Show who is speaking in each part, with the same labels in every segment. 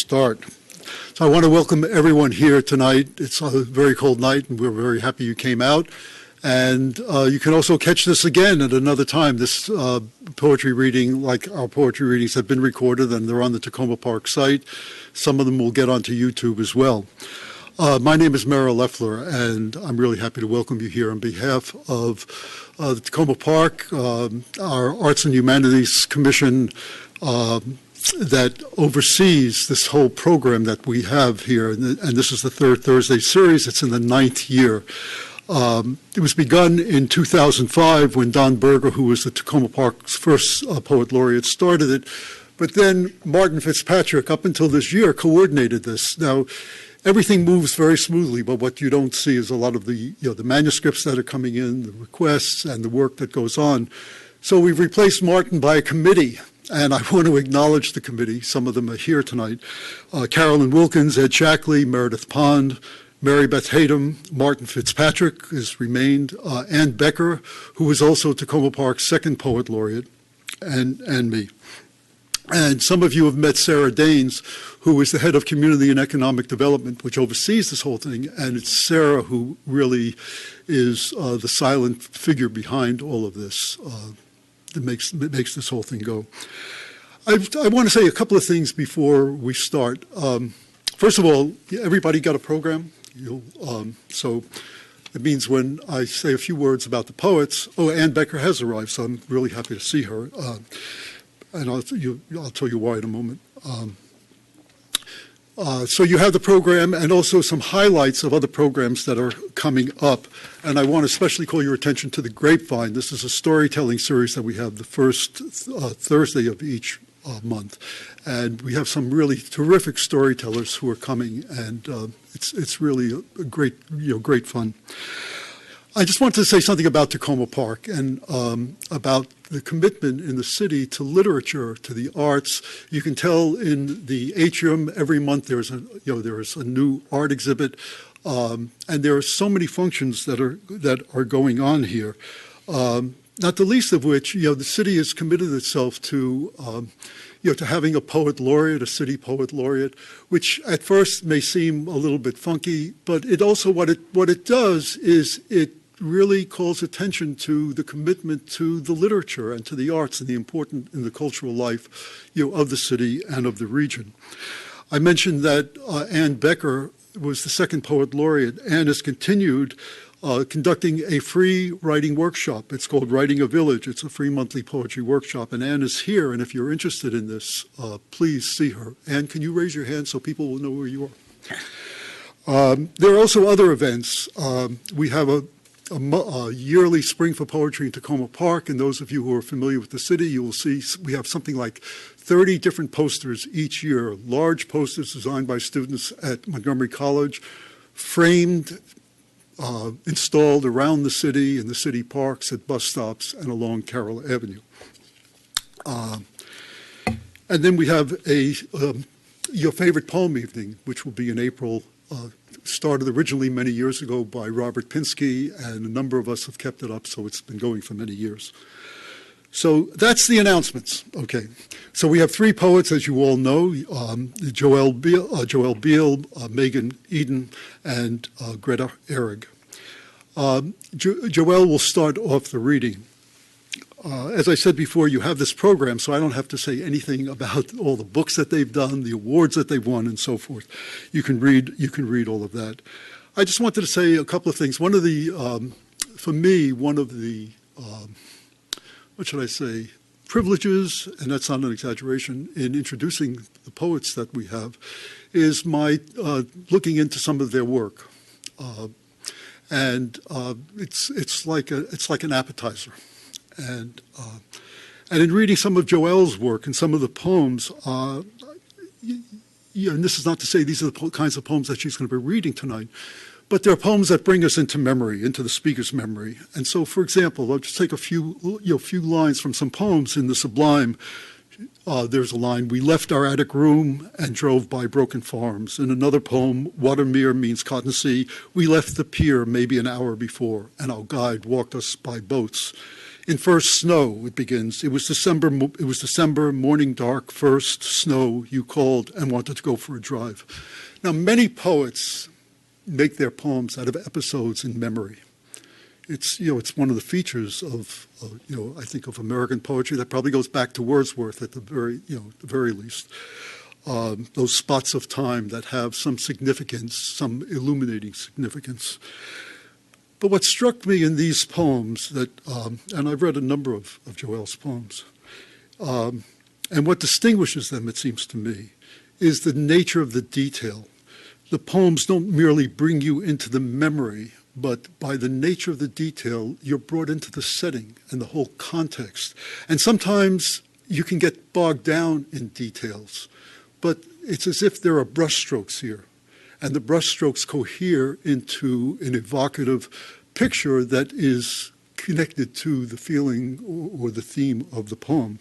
Speaker 1: start. So I want to welcome everyone here tonight. It's a very cold night, and we're very happy you came out. And you can also catch this again at another time. This poetry reading, like our poetry readings, have been recorded, and they're on the Takoma Park site. Some of them will get onto YouTube as well. My name is Merrill Leffler, and I'm really happy to welcome you here on behalf of the Takoma Park, our Arts and Humanities Commission that oversees this whole program that we have here. And this is the third Thursday series. It's in the 9th year. It was begun in 2005 when Don Berger, who was the Takoma Park's first poet laureate, started it. But then Martin Fitzpatrick, up until this year, coordinated this. Now, everything moves very smoothly, but what you don't see is a lot of the manuscripts that are coming in, the requests, and the work that goes on. So we've replaced Martin by a committee, and I want to acknowledge the committee. Some of them are here tonight. Carolyn Wilkins, Ed Shackley, Meredith Pond, Mary Beth Hayden, Martin Fitzpatrick has remained, Ann Becker, who was also Takoma Park's second poet laureate, and me. And some of you have met Sarah Daines, who is the head of Community and Economic Development, which oversees this whole thing. And it's Sarah who really is the silent figure behind all of this that makes this whole thing go. I want to say a couple of things before we start. First of all, everybody got a program? So it means when I say a few words about the poets, Ann Becker has arrived, so I'm really happy to see her. And I'll tell you why in a moment. So you have the program and also some highlights of other programs that are coming up. And I want to especially call your attention to the Grapevine. This is a storytelling series that we have the first Thursday of each month. And we have some really terrific storytellers who are coming, and it's really a great fun. I just wanted to say something about Takoma Park and about the commitment in the city to literature, to the arts. You can tell in the atrium every month there's a new art exhibit, and there are so many functions that are going on here. Not the least of which, the city has committed itself to to having a poet laureate, a city poet laureate, which at first may seem a little bit funky, but it also what it does is it really calls attention to the commitment to the literature and to the arts and the important in the cultural life of the city and of the region. I mentioned that Ann Becker was the second poet laureate. Ann has continued conducting a free writing workshop. It's called Writing a Village. It's a free monthly poetry workshop, and Ann is here, and if you're interested in this, please see her. Ann, can you raise your hand so people will know where you are? There are also other events. We have a yearly Spring for Poetry in Takoma Park, and those of you who are familiar with the city, you will see we have something like 30 different posters each year, large posters designed by students at Montgomery College, framed, installed around the city, in the city parks, at bus stops, and along Carroll Avenue. And then we have your favorite poem evening, which will be in April, started originally many years ago by Robert Pinsky, and a number of us have kept it up, so it's been going for many years. So that's the announcements. Okay. So we have three poets, as you all know, Joelle Bielle, Megan Eden, and Greta Ehrig. Joelle will start off the reading. As I said before, you have this program, so I don't have to say anything about all the books that they've done, the awards that they've won, and so forth. You can read all of that. I just wanted to say a couple of things. For me, one of the privileges, and that's not an exaggeration, in introducing the poets that we have, is my looking into some of their work, and it's like an appetizer, and in reading some of Joelle's work and some of the poems, and this is not to say these are the kinds of poems that she's going to be reading tonight, but there are poems that bring us into memory, into the speaker's memory. And so, for example, I'll just take a few lines from some poems in the Sublime. There's a line, "We left our attic room and drove by broken farms." In another poem, "Watermere means cottonseed. We left the pier maybe an hour before, and our guide walked us by boats. In First Snow, it begins, it was December, morning dark, first snow, you called and wanted to go for a drive. Now, many poets make their poems out of episodes in memory. It's one of the features of, I think of American poetry that probably goes back to Wordsworth at the very least. Those spots of time that have some significance, some illuminating significance. But what struck me in these poems and I've read a number of Joelle's poems, and what distinguishes them, it seems to me, is the nature of the detail. The poems don't merely bring you into the memory, but by the nature of the detail, you're brought into the setting and the whole context. And sometimes you can get bogged down in details, but it's as if there are brushstrokes here. And the brushstrokes cohere into an evocative picture that is connected to the feeling or the theme of the poem.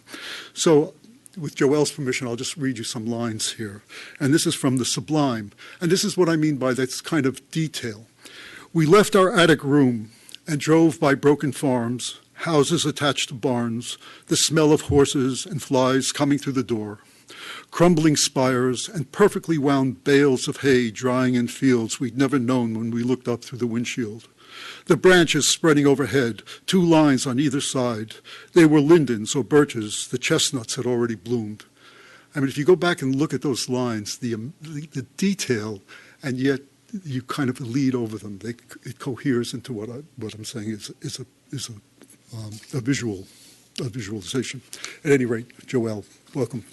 Speaker 1: So with Joelle's permission, I'll just read you some lines here. And this is from The Sublime. And this is what I mean by that kind of detail. We left our attic room and drove by broken farms, houses attached to barns, the smell of horses and flies coming through the door. Crumbling spires and perfectly wound bales of hay drying in fields we'd never known when we looked up through the windshield. The branches spreading overhead, 2 lines on either side. They were lindens or birches. The chestnuts had already bloomed. I mean, if you go back and look at those lines, the detail, and yet you kind of lead over them. It coheres into what I'm saying is a visualization. At any rate, Joelle, welcome.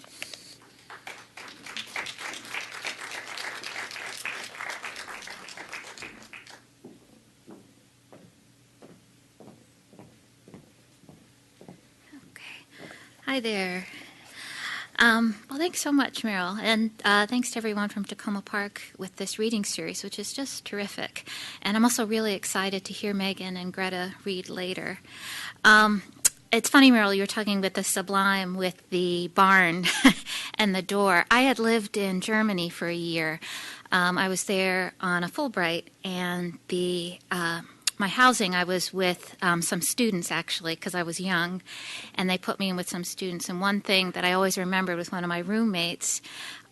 Speaker 2: Hi there. Well, thanks so much, Meryl, and thanks to everyone from Takoma Park with this reading series, which is just terrific. And I'm also really excited to hear Megan and Greta read later. It's funny, Meryl, you were talking with the Sublime with the barn and the door. I had lived in Germany for a year. I was there on a Fulbright, and my housing, I was with some students, actually, because I was young, and they put me in with some students. And one thing that I always remembered with one of my roommates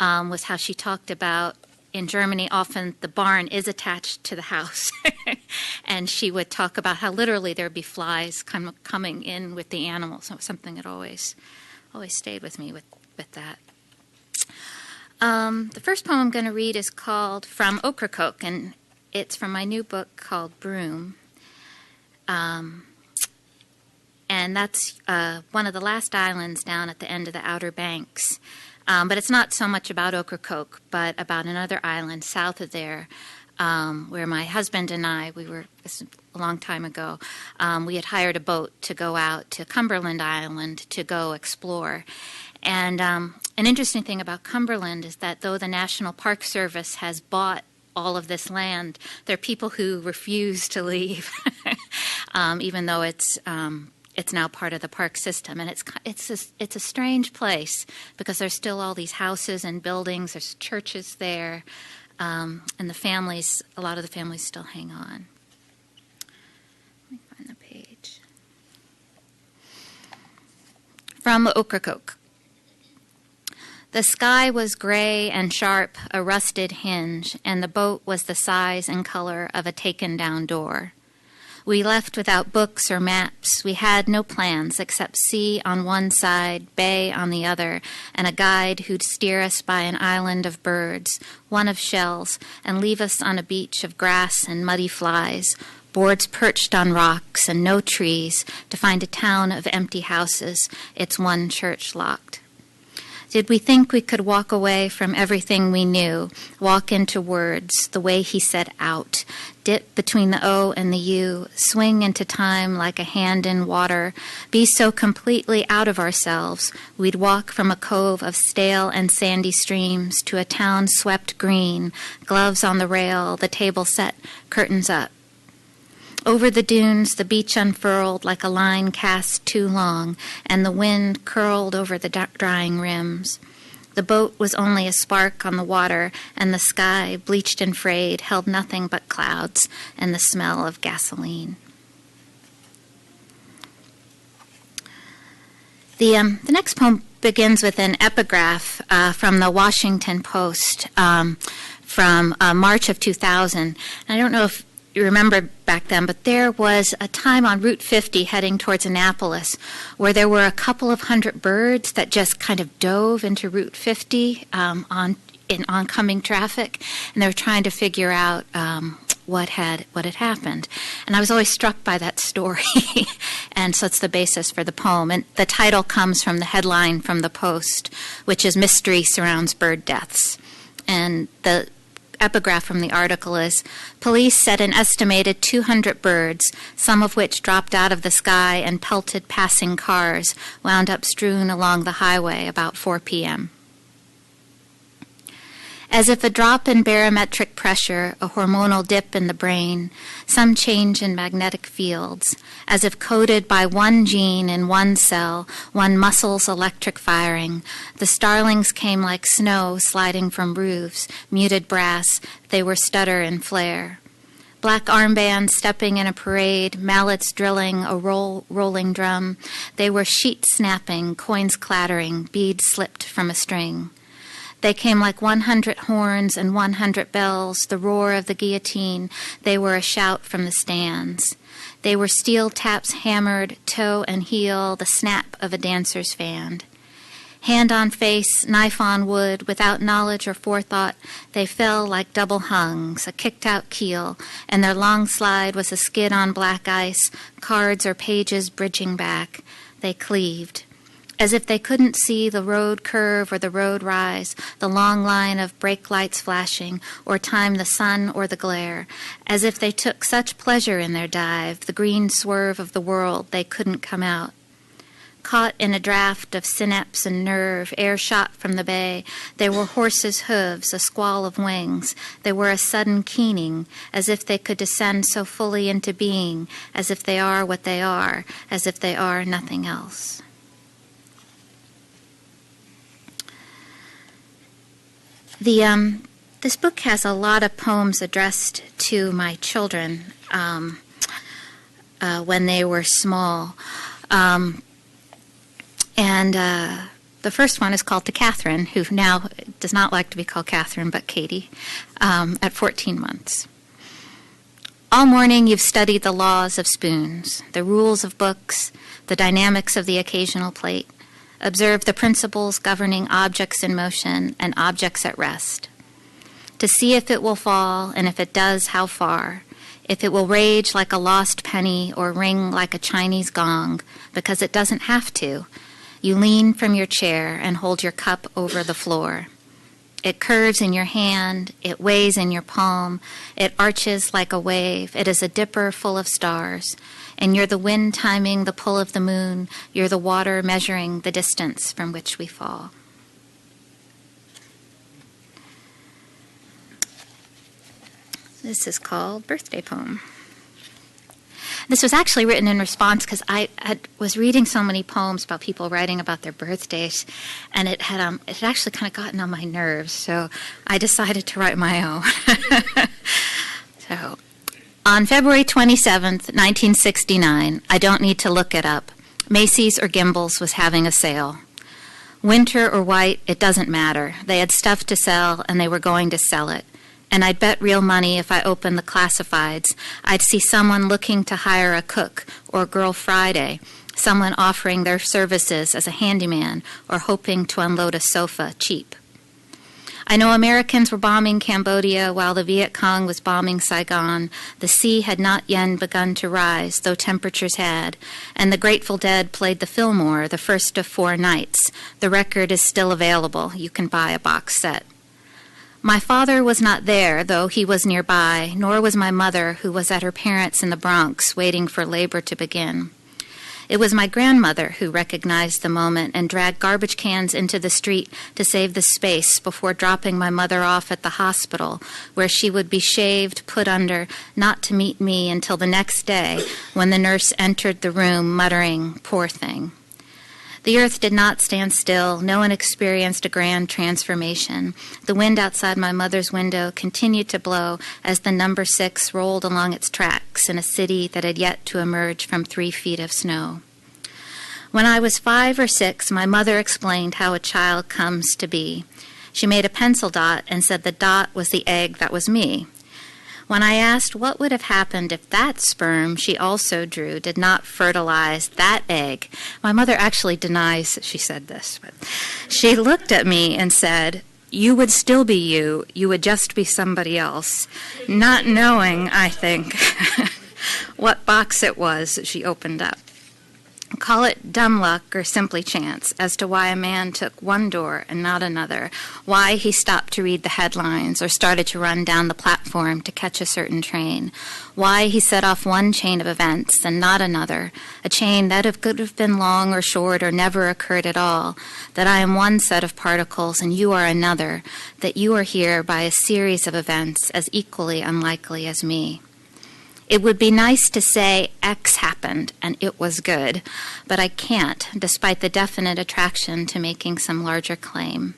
Speaker 2: was how she talked about, in Germany, often the barn is attached to the house. And she would talk about how literally there would be flies coming in with the animals. So it was something that always stayed with me with that. The first poem I'm going to read is called From Ocracoke, and it's from my new book called Broom. And that's one of the last islands down at the end of the Outer Banks. But it's not so much about Ocracoke, but about another island south of there, where my husband and I, this was a long time ago, we had hired a boat to go out to Cumberland Island to go explore. And an interesting thing about Cumberland is that though the National Park Service has bought all of this land, there are people who refuse to leave, even though it's now part of the park system. And it's a strange place because there's still all these houses and buildings. There's churches there, and a lot of the families still hang on. Let me find the page. From Ocracoke. The sky was gray and sharp, a rusted hinge, and the boat was the size and color of a taken-down door. We left without books or maps. We had no plans except sea on one side, bay on the other, and a guide who'd steer us by an island of birds, one of shells, and leave us on a beach of grass and muddy flies, boards perched on rocks and no trees, to find a town of empty houses, its one church locked. Did we think we could walk away from everything we knew, walk into words, the way he said out, dip between the O and the U, swing into time like a hand in water, be so completely out of ourselves, we'd walk from a cove of stale and sandy streams to a town swept green, gloves on the rail, the table set, curtains up. Over the dunes, the beach unfurled like a line cast too long, and the wind curled over the drying rims. The boat was only a spark on the water, and the sky, bleached and frayed, held nothing but clouds and the smell of gasoline. The next poem begins with an epigraph from the Washington Post from March of 2000. I don't know if you remember back then, but there was a time on Route 50 heading towards Annapolis where there were a couple of hundred birds that just kind of dove into Route 50 in oncoming traffic, and they were trying to figure out what had happened. And I was always struck by that story, and so it's the basis for the poem. And the title comes from the headline from the Post, which is "Mystery Surrounds Bird Deaths." And the epigraph from the article is, "Police said an estimated 200 birds, some of which dropped out of the sky and pelted passing cars, wound up strewn along the highway about 4 p.m. As if a drop in barometric pressure, a hormonal dip in the brain, some change in magnetic fields, as if coded by one gene in one cell, one muscle's electric firing, the starlings came like snow sliding from roofs, muted brass, they were stutter and flare. Black armbands stepping in a parade, mallets drilling a rolling drum, they were sheets snapping, coins clattering, beads slipped from a string. They came like 100 horns and 100 bells, the roar of the guillotine. They were a shout from the stands. They were steel taps hammered, toe and heel, the snap of a dancer's fan. Hand on face, knife on wood, without knowledge or forethought, they fell like double hungs, a kicked-out keel, and their long slide was a skid on black ice, cards or pages bridging back. They cleaved. As if they couldn't see the road curve or the road rise, the long line of brake lights flashing, or time the sun or the glare. As if they took such pleasure in their dive, the green swerve of the world, they couldn't come out. Caught in a draft of synapse and nerve, air shot from the bay, they were horses' hooves, a squall of wings. They were a sudden keening, as if they could descend so fully into being, as if they are what they are, as if they are nothing else. This book has a lot of poems addressed to my children when they were small. And the first one is called to Catherine, who now does not like to be called Catherine, but Katie, at 14 months. All morning you've studied the laws of spoons, the rules of books, the dynamics of the occasional plate. Observe the principles governing objects in motion and objects at rest. To see if it will fall, and if it does, how far. If it will rage like a lost penny or ring like a Chinese gong, because it doesn't have to. You lean from your chair and hold your cup over the floor. It curves in your hand, it weighs in your palm, it arches like a wave, it is a dipper full of stars. And you're the wind timing the pull of the moon, you're the water measuring the distance from which we fall. This is called Birthday Poem. This was actually written in response because I was reading so many poems about people writing about their birthdays, and it had actually kind of gotten on my nerves, so I decided to write my own. So, on February 27th, 1969, I don't need to look it up, Macy's or Gimbel's was having a sale. Winter or white, it doesn't matter. They had stuff to sell, and they were going to sell it. And I'd bet real money if I opened the classifieds, I'd see someone looking to hire a cook or Girl Friday, someone offering their services as a handyman or hoping to unload a sofa cheap. I know Americans were bombing Cambodia while the Viet Cong was bombing Saigon. The sea had not yet begun to rise, though temperatures had, and the Grateful Dead played the Fillmore the first of 4 nights. The record is still available. You can buy a box set. My father was not there, though he was nearby, nor was my mother, who was at her parents' in the Bronx, waiting for labor to begin. It was my grandmother who recognized the moment and dragged garbage cans into the street to save the space before dropping my mother off at the hospital, where she would be shaved, put under, not to meet me until the next day, when the nurse entered the room muttering, "Poor thing." The earth did not stand still. No one experienced a grand transformation. The wind outside my mother's window continued to blow as the number 6 rolled along its tracks in a city that had yet to emerge from 3 feet of snow. When I was 5 or 6, my mother explained how a child comes to be. She made a pencil dot and said the dot was the egg that was me. When I asked what would have happened if that sperm she also drew did not fertilize that egg, my mother actually denies that she said this, but she looked at me and said, "You would still be you. You would just be somebody else," not knowing, I think, what box it was that she opened up. Call it dumb luck or simply chance as to why a man took one door and not another, why he stopped to read the headlines or started to run down the platform to catch a certain train, why he set off one chain of events and not another, a chain that could have been long or short or never occurred at all, that I am one set of particles and you are another, that you are here by a series of events as equally unlikely as me. It would be nice to say X happened and it was good, but I can't, despite the definite attraction to making some larger claim.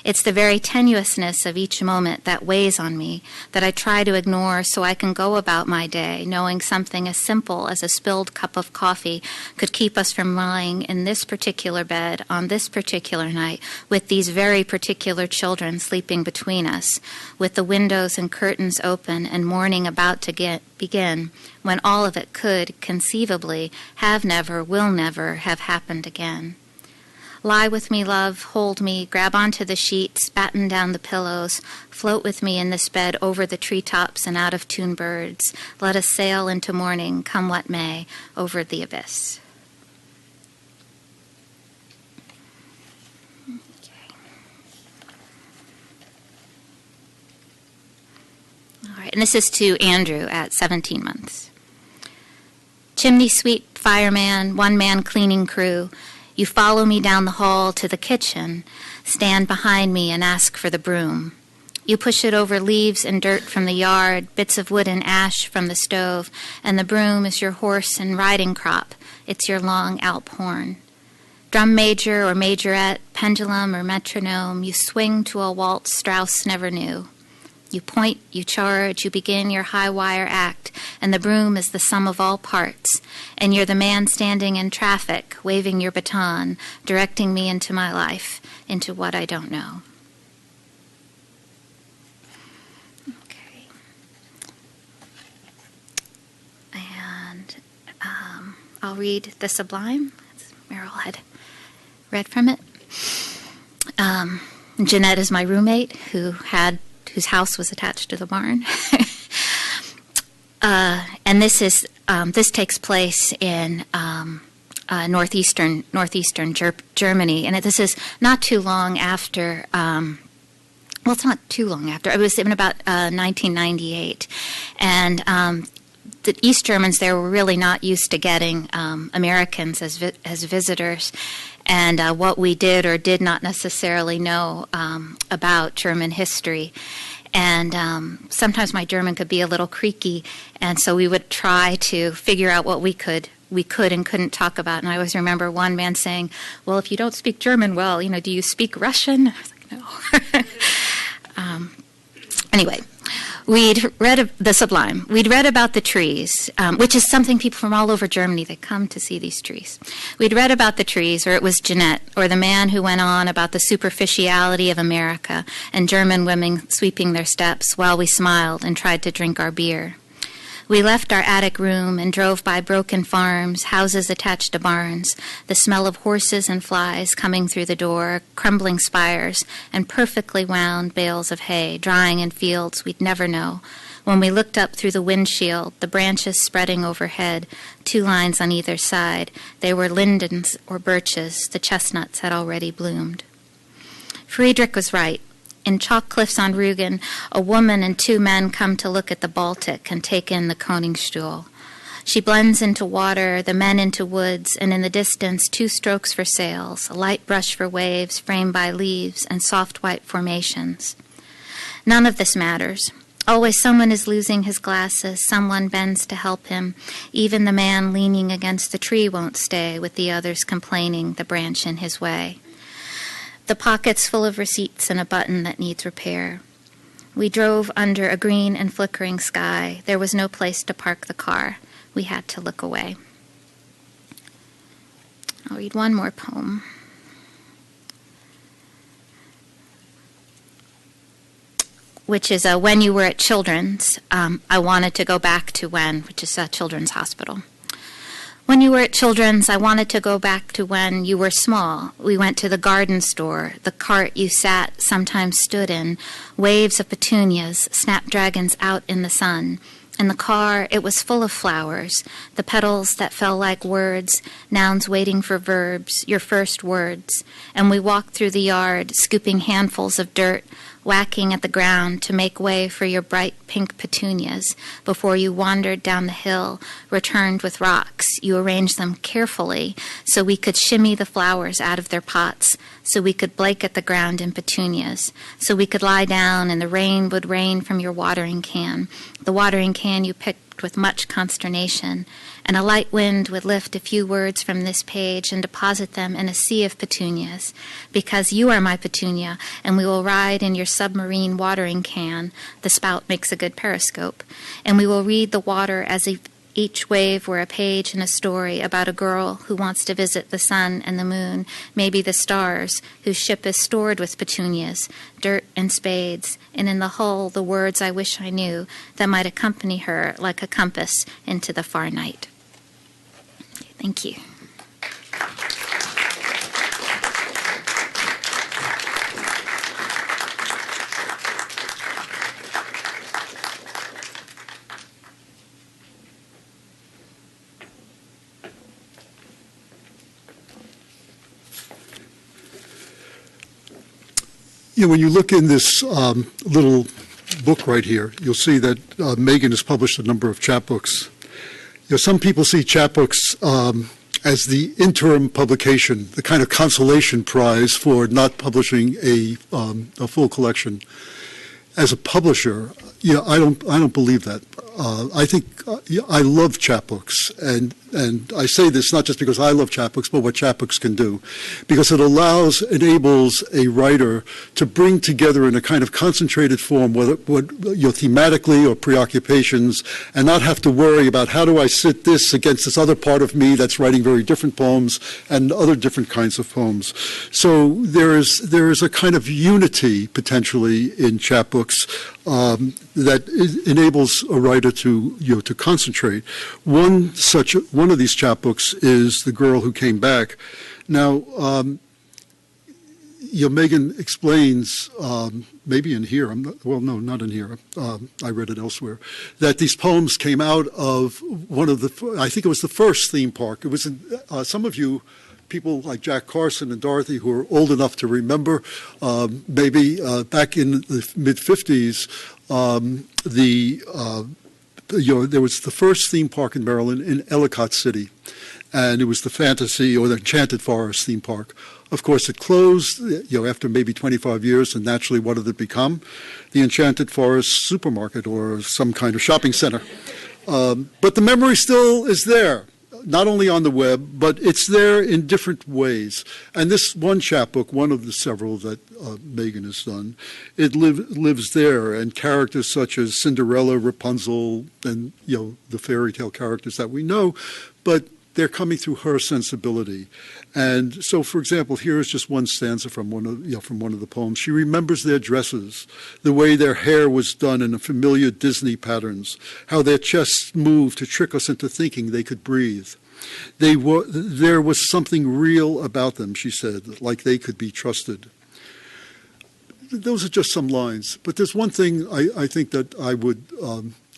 Speaker 2: It's the very tenuousness of each moment that weighs on me that I try to ignore so I can go about my day knowing something as simple as a spilled cup of coffee could keep us from lying in this particular bed on this particular night with these very particular children sleeping between us, with the windows and curtains open and morning about to begin, when all of it could, conceivably, have never, will never have happened again. Lie with me, love, hold me, grab onto the sheets, batten down the pillows, float with me in this bed over the treetops and out of tune birds. Let us sail into morning, come what may, over the abyss. Okay. All right, and this is to Andrew at 17 months. Chimney sweep, fireman, one-man cleaning crew. You follow me down the hall to the kitchen, stand behind me and ask for the broom. You push it over leaves and dirt from the yard, bits of wood and ash from the stove, and the broom is your horse and riding crop. It's your long Alp horn. Drum major or majorette, pendulum or metronome, you swing to a waltz Strauss never knew. You point, you charge, you begin your high wire act, and the broom is the sum of all parts, and you're the man standing in traffic, waving your baton, directing me into my life, into what I don't know. Okay. And I'll read The Sublime. Meryl had read from it. Jeanette is my roommate whose house was attached to the barn. And this takes place in northeastern Germany, and this is not too long after. Well, it's not too long after. It was in about 1998, and the East Germans there were really not used to getting Americans as visitors. And what we did or did not necessarily know about German history. And sometimes my German could be a little creaky, and so we would try to figure out what we could and couldn't talk about. And I always remember one man saying, "Well, if you don't speak German well, do you speak Russian?" I was like, "No." Anyway. We'd read The Sublime. We'd read about the trees, which is something people from all over Germany, they come to see these trees. We'd read about the trees, or it was Jeanette, or the man who went on about the superficiality of America and German women sweeping their steps while we smiled and tried to drink our beer. We left our attic room and drove by broken farms, houses attached to barns, the smell of horses and flies coming through the door, crumbling spires, and perfectly wound bales of hay drying in fields we'd never know. When we looked up through the windshield, the branches spreading overhead, 2 lines on either side, they were lindens or birches, the chestnuts had already bloomed. Friedrich was right. In chalk cliffs on Rügen, a woman and 2 men come to look at the Baltic and take in the Koningsstuhl. She blends into water, the men into woods, and in the distance 2 strokes for sails, a light brush for waves framed by leaves and soft white formations. None of this matters. Always someone is losing his glasses, someone bends to help him. Even the man leaning against the tree won't stay, with the others complaining, the branch in his way. The pockets full of receipts and a button that needs repair. We drove under a green and flickering sky. There was no place to park the car. We had to look away. I'll read one more poem. Which is When You Were at Children's. I wanted to go back to when, which is a children's hospital. When you were at Children's, I wanted to go back to when you were small. We went to the garden store, the cart you sat, sometimes stood in, waves of petunias, snapdragons out in the sun. In the car, it was full of flowers, the petals that fell like words, nouns waiting for verbs, your first words. And we walked through the yard, scooping handfuls of dirt, whacking at the ground to make way for your bright pink petunias. Before you wandered down the hill, returned with rocks, you arranged them carefully so we could shimmy the flowers out of their pots, so we could blake at the ground in petunias, so we could lie down and the rain would rain from your watering can, the watering can you picked with much consternation, and a light wind would lift a few words from this page and deposit them in a sea of petunias, because you are my petunia, and we will ride in your submarine watering can, the spout makes a good periscope, and we will read the water as if each wave were a page in a story about a girl who wants to visit the sun and the moon, maybe the stars, whose ship is stored with petunias, dirt and spades, and in the hull the words I wish I knew that might accompany her like a compass into the far night. Thank you.
Speaker 1: When you look in this little book right here, you'll see that Megan has published a number of chapbooks. Some people see chapbooks as the interim publication, the kind of consolation prize for not publishing a full collection. As a publisher, I don't believe that. I think I love chapbooks, and I say this not just because I love chapbooks, but what chapbooks can do, because it enables a writer to bring together in a kind of concentrated form, whether thematically or preoccupations, and not have to worry about how do I sit this against this other part of me that's writing very different poems and other different kinds of poems. So there is a kind of unity potentially in chapbooks that enables a writer to concentrate. One of these chapbooks is The Girl Who Came Back. Now, Megan explains, maybe in here, not in here, I read it elsewhere, that these poems came out of I think it was the first theme park. It was in, some of you, people like Jack Carson and Dorothy, who are old enough to remember, maybe back in the mid-'50s, there was the first theme park in Maryland in Ellicott City, and it was the Fantasy or the Enchanted Forest theme park. Of course, it closed, after maybe 25 years, and naturally, what did it become? The Enchanted Forest supermarket or some kind of shopping center. But the memory still is there, not only on the web, but it's there in different ways. And this one chapbook, one of the several that Megan has done, it lives there, and characters such as Cinderella, Rapunzel, and the fairy tale characters that we know, but they're coming through her sensibility. And so, for example, here is just one stanza from one of the poems. She remembers their dresses, the way their hair was done in familiar Disney patterns, how their chests moved to trick us into thinking they could breathe. There was something real about them, she said, like they could be trusted. Those are just some lines. But there's one thing I think that I would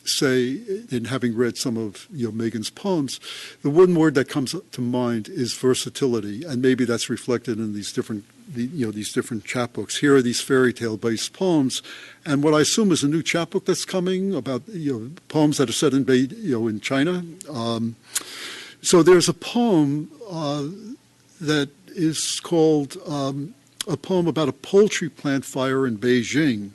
Speaker 1: say, in having read some of Megan's poems, the one word that comes to mind is versatility, and maybe that's reflected in these different chapbooks. Here are these fairy tale based poems, and what I assume is a new chapbook that's coming about poems that are set in China. So there's a poem that is called a poem about a poultry plant fire in Beijing.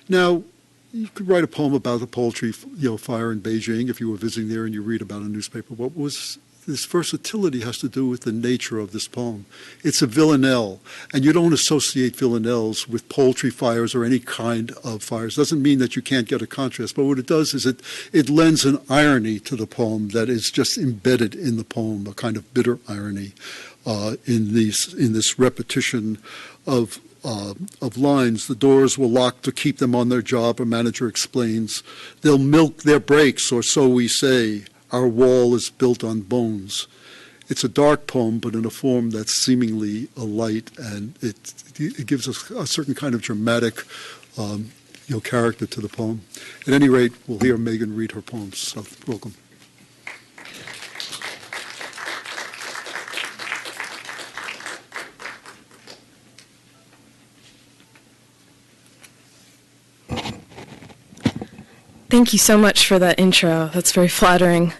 Speaker 1: Now, you could write a poem about the poultry fire in Beijing if you were visiting there and you read about a newspaper. What was this versatility has to do with the nature of this poem. It's a villanelle, and you don't associate villanelles with poultry fires or any kind of fires. Doesn't mean that you can't get a contrast, but what it does is it lends an irony to the poem that is just embedded in the poem, a kind of bitter irony in this repetition of lines. The doors were locked to keep them on their job, a manager explains. They'll milk their breaks, or so we say. Our wall is built on bones. It's a dark poem, but in a form that's seemingly a light, and it gives us a certain kind of dramatic character to the poem. At any rate, we'll hear Megan read her poems, so welcome.
Speaker 3: Thank you so much for that intro. That's very flattering.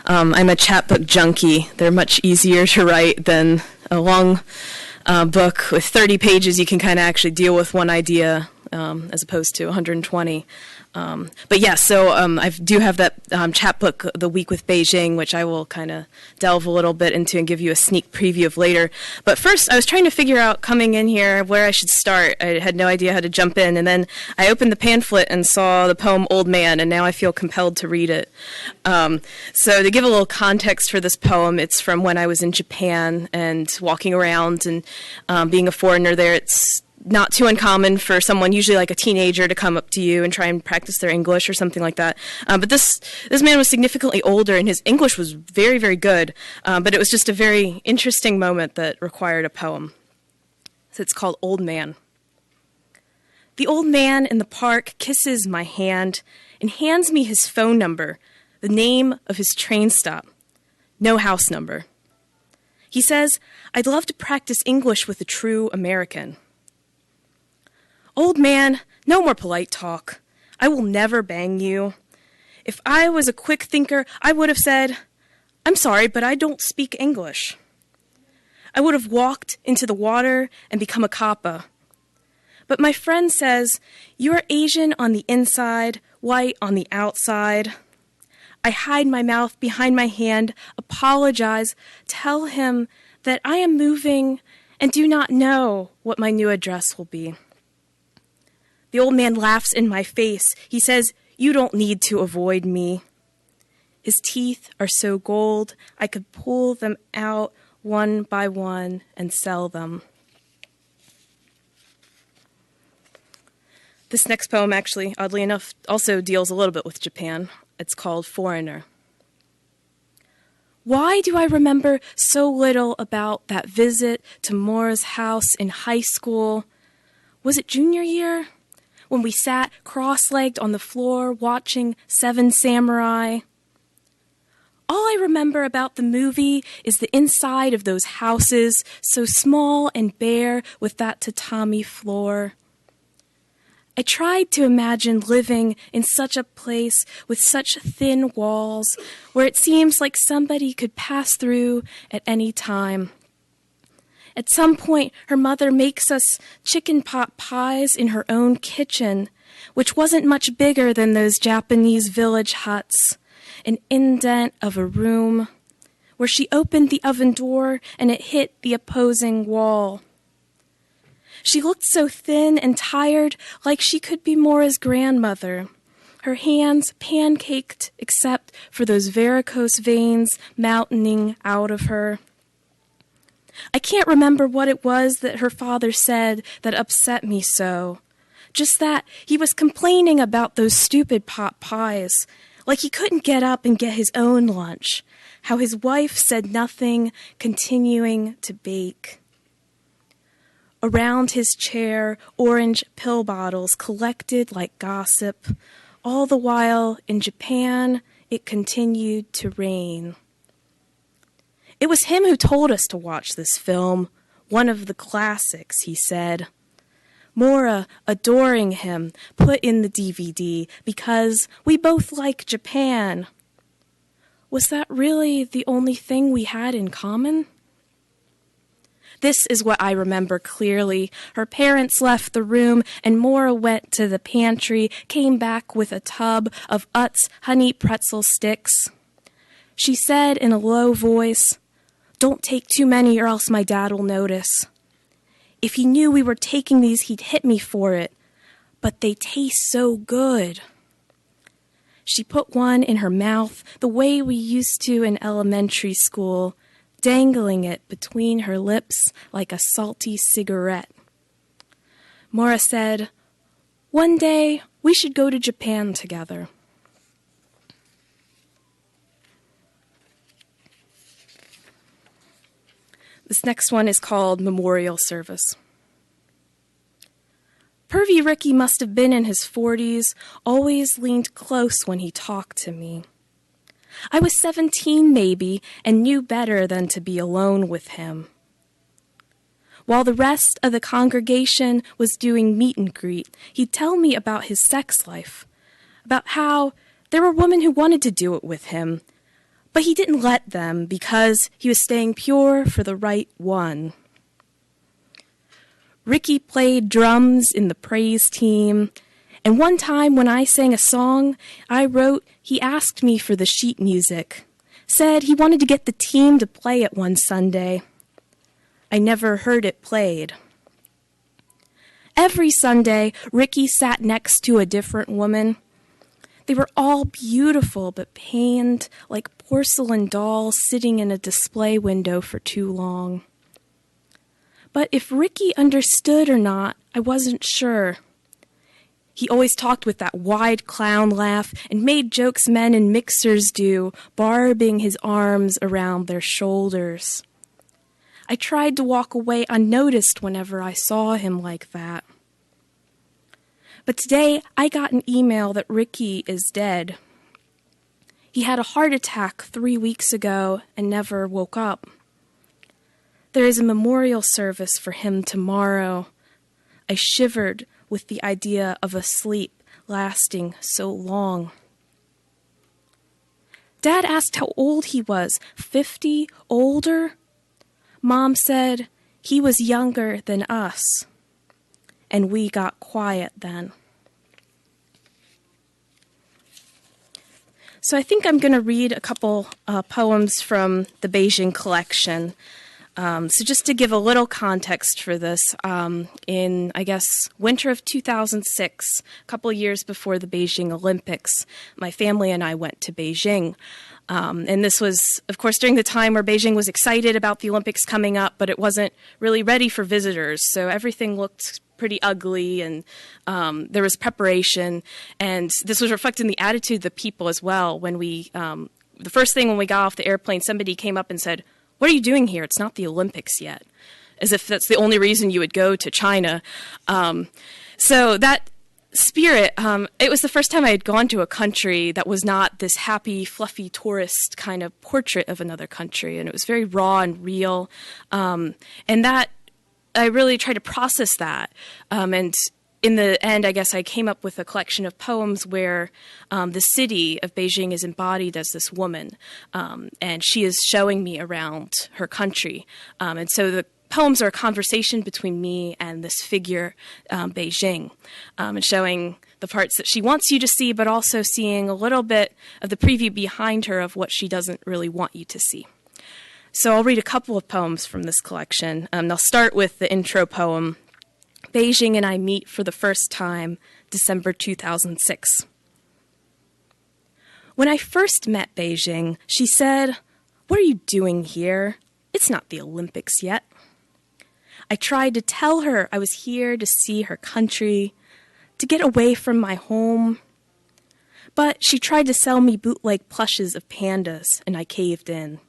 Speaker 3: I'm a chapbook junkie. They're much easier to write than a long book with 30 pages. You can kind of actually deal with one idea as opposed to 120. But yeah, so I do have that chapbook, The Week with Beijing, which I will kind of delve a little bit into and give you a sneak preview of later. But first, I was trying to figure out, coming in here, where I should start. I had no idea how to jump in, and then I opened the pamphlet and saw the poem Old Man, and now I feel compelled to read it. So to give a little context for this poem, it's from when I was in Japan and walking around and being a foreigner there. It's not too uncommon for someone, usually like a teenager, to come up to you and try and practice their English or something like that. But this man was significantly older, and his English was very, very good. But it was just a very interesting moment that required a poem. So it's called Old Man. The old man in the park kisses my hand and hands me his phone number, the name of his train stop, no house number. He says, "I'd love to practice English with a true American." "Old man, no more polite talk. I will never bang you. If I was a quick thinker, I would have said, 'I'm sorry, but I don't speak English.' I would have walked into the water and become a kappa. But my friend says, 'You are Asian on the inside, white on the outside.' I hide my mouth behind my hand, apologize, tell him that I am moving and do not know what my new address will be. The old man laughs in my face. He says, 'You don't need to avoid me.' His teeth are so gold, I could pull them out one by one and sell them." This next poem actually, oddly enough, also deals a little bit with Japan. It's called Foreigner. Why do I remember so little about that visit to Mora's house in high school? Was it junior year? When we sat cross-legged on the floor watching Seven Samurai. All I remember about the movie is the inside of those houses, so small and bare with that tatami floor. I tried to imagine living in such a place with such thin walls, where it seems like somebody could pass through at any time. At some point, her mother makes us chicken pot pies in her own kitchen, which wasn't much bigger than those Japanese village huts, an indent of a room, where she opened the oven door and it hit the opposing wall. She looked so thin and tired, like she could be Mora's grandmother, her hands pancaked except for those varicose veins mountaining out of her. I can't remember what it was that her father said that upset me so. Just that he was complaining about those stupid pot pies, like he couldn't get up and get his own lunch, how his wife said nothing, continuing to bake. Around his chair, orange pill bottles collected like gossip. All the while, in Japan, it continued to rain. It was him who told us to watch this film, one of the classics, he said. Mora, adoring him, put in the DVD because we both like Japan. Was that really the only thing we had in common? This is what I remember clearly. Her parents left the room and Mora went to the pantry, came back with a tub of Utz honey pretzel sticks. She said in a low voice, "Don't take too many or else my dad will notice. If he knew we were taking these, he'd hit me for it. But they taste so good." She put one in her mouth the way we used to in elementary school, dangling it between her lips like a salty cigarette. Maura said, "One day we should go to Japan together." This next one is called Memorial Service. Pervy Ricky must have been in his 40s, always leaned close when he talked to me. I was 17 maybe, and knew better than to be alone with him. While the rest of the congregation was doing meet and greet, he'd tell me about his sex life, about how there were women who wanted to do it with him, but he didn't let them because he was staying pure for the right one. Ricky played drums in the praise team, and one time when I sang a song I wrote, he asked me for the sheet music, said he wanted to get the team to play it one Sunday. I never heard it played. Every Sunday, Ricky sat next to a different woman. They were all beautiful but pained like porcelain dolls sitting in a display window for too long. But if Ricky understood or not, I wasn't sure. He always talked with that wide clown laugh and made jokes men in mixers do, barbing his arms around their shoulders. I tried to walk away unnoticed whenever I saw him like that. But today, I got an email that Ricky is dead. He had a heart attack 3 weeks ago and never woke up. There is a memorial service for him tomorrow. I shivered with the idea of a sleep lasting so long. Dad asked how old he was, 50, older? Mom said he was younger than us, and we got quiet then. So I think I'm going to read a couple poems from the Beijing collection. So just to give a little context for this, in, I guess, winter of 2006, a couple of years before the Beijing Olympics, my family and I went to Beijing. And this was, of course, during the time where Beijing was excited about the Olympics coming up, but it wasn't really ready for visitors. So everything looked pretty ugly, and there was preparation. And this was reflected in the attitude of the people as well. When we, the first thing when we got off the airplane, somebody came up and said, "What are you doing here? It's not the Olympics yet," as if that's the only reason you would go to China. So that spirit, it was the first time I had gone to a country that was not this happy, fluffy tourist kind of portrait of another country, and it was very raw and real. And that, I really tried to process that. And in the end, I guess I came up with a collection of poems where the city of Beijing is embodied as this woman, and she is showing me around her country. And so the poems are a conversation between me and this figure, Beijing, and showing the parts that she wants you to see, but also seeing a little bit of the preview behind her of what she doesn't really want you to see. So I'll read a couple of poems from this collection. I'll start with the intro poem, Beijing and I Meet for the First Time, December 2006. When I first met Beijing, she said, "What are you doing here? It's not the Olympics yet." I tried to tell her I was here to see her country, to get away from my home. But she tried to sell me bootleg plushes of pandas, and I caved in.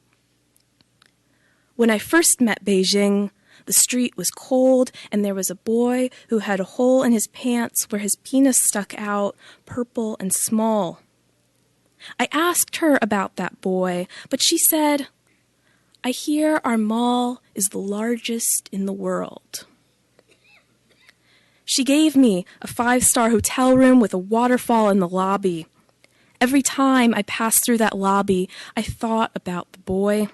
Speaker 3: When I first met Beijing, the street was cold, and there was a boy who had a hole in his pants where his penis stuck out, purple and small. I asked her about that boy, but she said, "I hear our mall is the largest in the world." She gave me a 5-star hotel room with a waterfall in the lobby. Every time I passed through that lobby, I thought about the boy.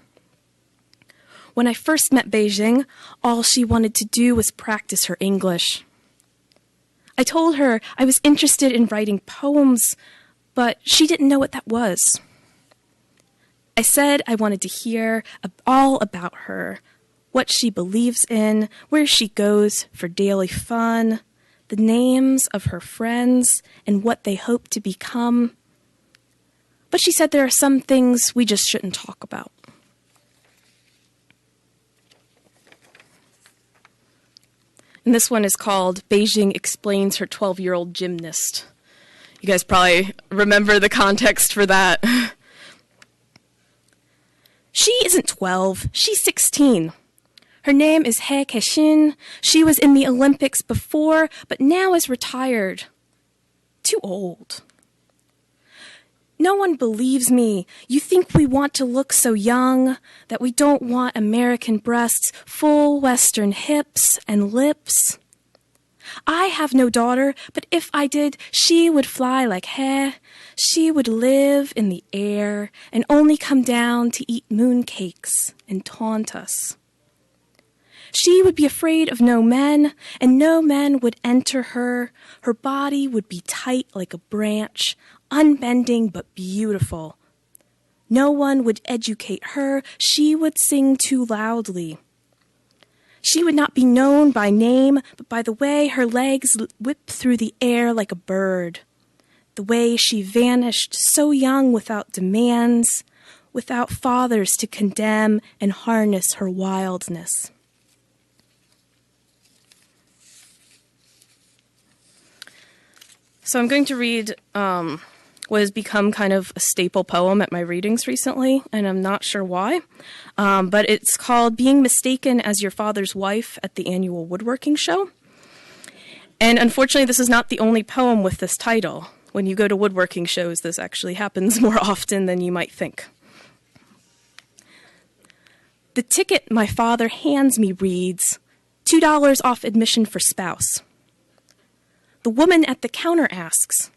Speaker 3: When I first met Beijing, all she wanted to do was practice her English. I told her I was interested in writing poems, but she didn't know what that was. I said I wanted to hear all about her, what she believes in, where she goes for daily fun, the names of her friends, and what they hope to become. But she said there are some things we just shouldn't talk about. And this one is called Beijing Explains Her 12-Year-Old Gymnast. You guys probably remember the context for that. She isn't 12, she's 16. Her name is He Kexin. She was in the Olympics before, but now is retired. Too old. No one believes me. You think we want to look so young, that we don't want American breasts, full Western hips and lips. I have no daughter, but if I did, she would fly like He. She would live in the air and only come down to eat mooncakes and taunt us. She would be afraid of no men, and no men would enter her. Her body would be tight like a branch, unbending but beautiful. No one would educate her. She would sing too loudly. She would not be known by name, but by the way her legs whipped through the air like a bird. The way she vanished so young without demands, without fathers to condemn and harness her wildness. So I'm going to read what has become kind of a staple poem at my readings recently, and I'm not sure why. But it's called Being Mistaken as Your Father's Wife at the Annual Woodworking Show. And unfortunately, this is not the only poem with this title. When you go to woodworking shows, this actually happens more often than you might think. The ticket my father hands me reads, $2 off admission for spouse. The woman at the counter asks,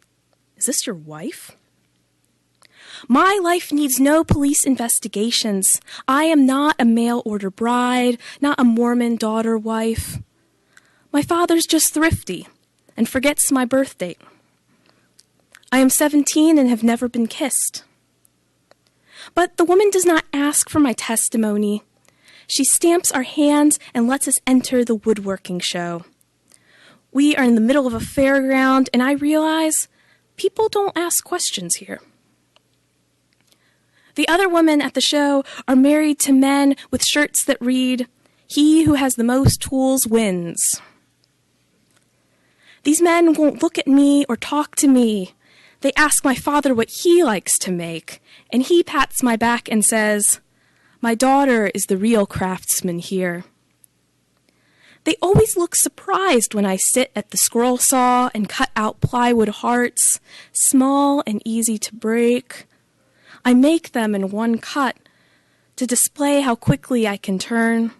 Speaker 3: "Is this your wife?" My life needs no police investigations. I am not a mail-order bride, not a Mormon daughter wife. My father's just thrifty and forgets my birth date. I am 17 and have never been kissed. But the woman does not ask for my testimony. She stamps our hands and lets us enter the woodworking show. We are in the middle of a fairground, and I realize people don't ask questions here. The other women at the show are married to men with shirts that read, "He who has the most tools wins." These men won't look at me or talk to me. They ask my father what he likes to make, and he pats my back and says, "My daughter is the real craftsman here." They always look surprised when I sit at the scroll saw and cut out plywood hearts, small and easy to break. I make them in one cut to display how quickly I can turn,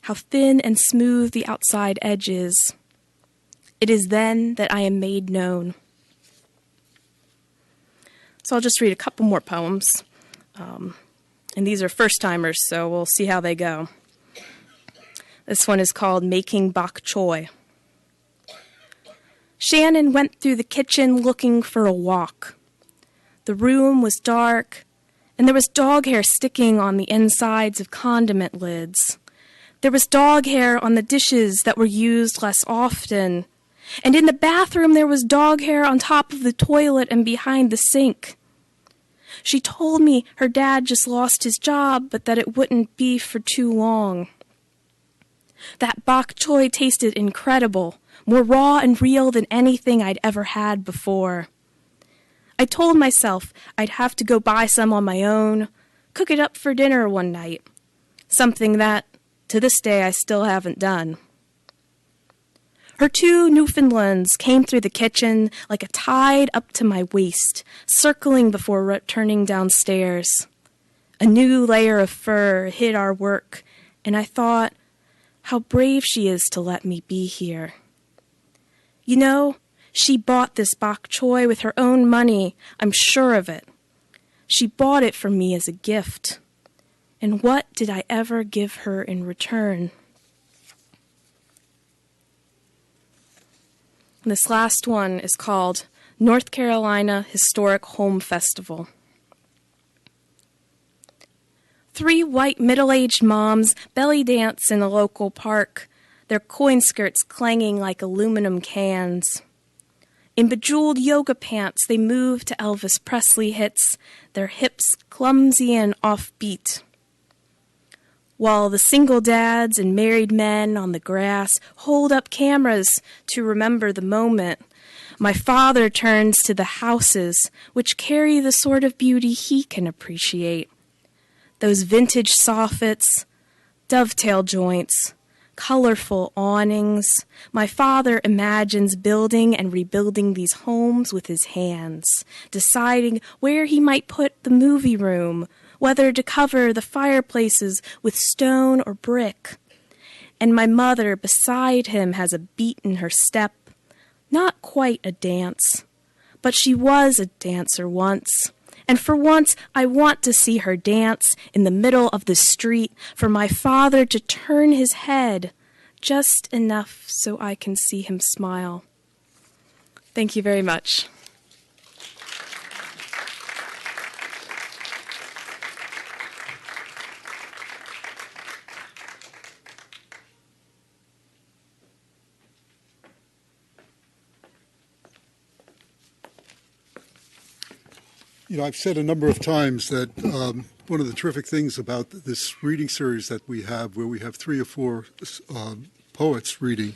Speaker 3: how thin and smooth the outside edge is. It is then that I am made known. So I'll just read a couple more poems. And these are first-timers, so we'll see how they go. This one is called Making Bok Choy. Shannon went through the kitchen looking for a wok. The room was dark, and there was dog hair sticking on the insides of condiment lids. There was dog hair on the dishes that were used less often. And in the bathroom there was dog hair on top of the toilet and behind the sink. She told me her dad just lost his job, but that it wouldn't be for too long. That bok choy tasted incredible, more raw and real than anything I'd ever had before. I told myself I'd have to go buy some on my own, cook it up for dinner one night, something that, to this day, I still haven't done. Her 2 Newfoundlands came through the kitchen like a tide up to my waist, circling before returning downstairs. A new layer of fur hid our work, and I thought, how brave she is to let me be here. You know, she bought this bok choy with her own money, I'm sure of it. She bought it for me as a gift. And what did I ever give her in return? This last one is called North Carolina Historic Home Festival. 3 white middle-aged moms belly dance in a local park, their coin skirts clanging like aluminum cans. In bejeweled yoga pants, they move to Elvis Presley hits, their hips clumsy and offbeat. While the single dads and married men on the grass hold up cameras to remember the moment, my father turns to the houses, which carry the sort of beauty he can appreciate. Those vintage soffits, dovetail joints, colorful awnings. My father imagines building and rebuilding these homes with his hands, deciding where he might put the movie room, whether to cover the fireplaces with stone or brick. And my mother beside him has a beat in her step, not quite a dance, but she was a dancer once. And for once, I want to see her dance in the middle of the street, for my father to turn his head just enough so I can see him smile. Thank you very much.
Speaker 1: I've said a number of times that one of the terrific things about this reading series that we have, where we have 3 or 4 poets reading,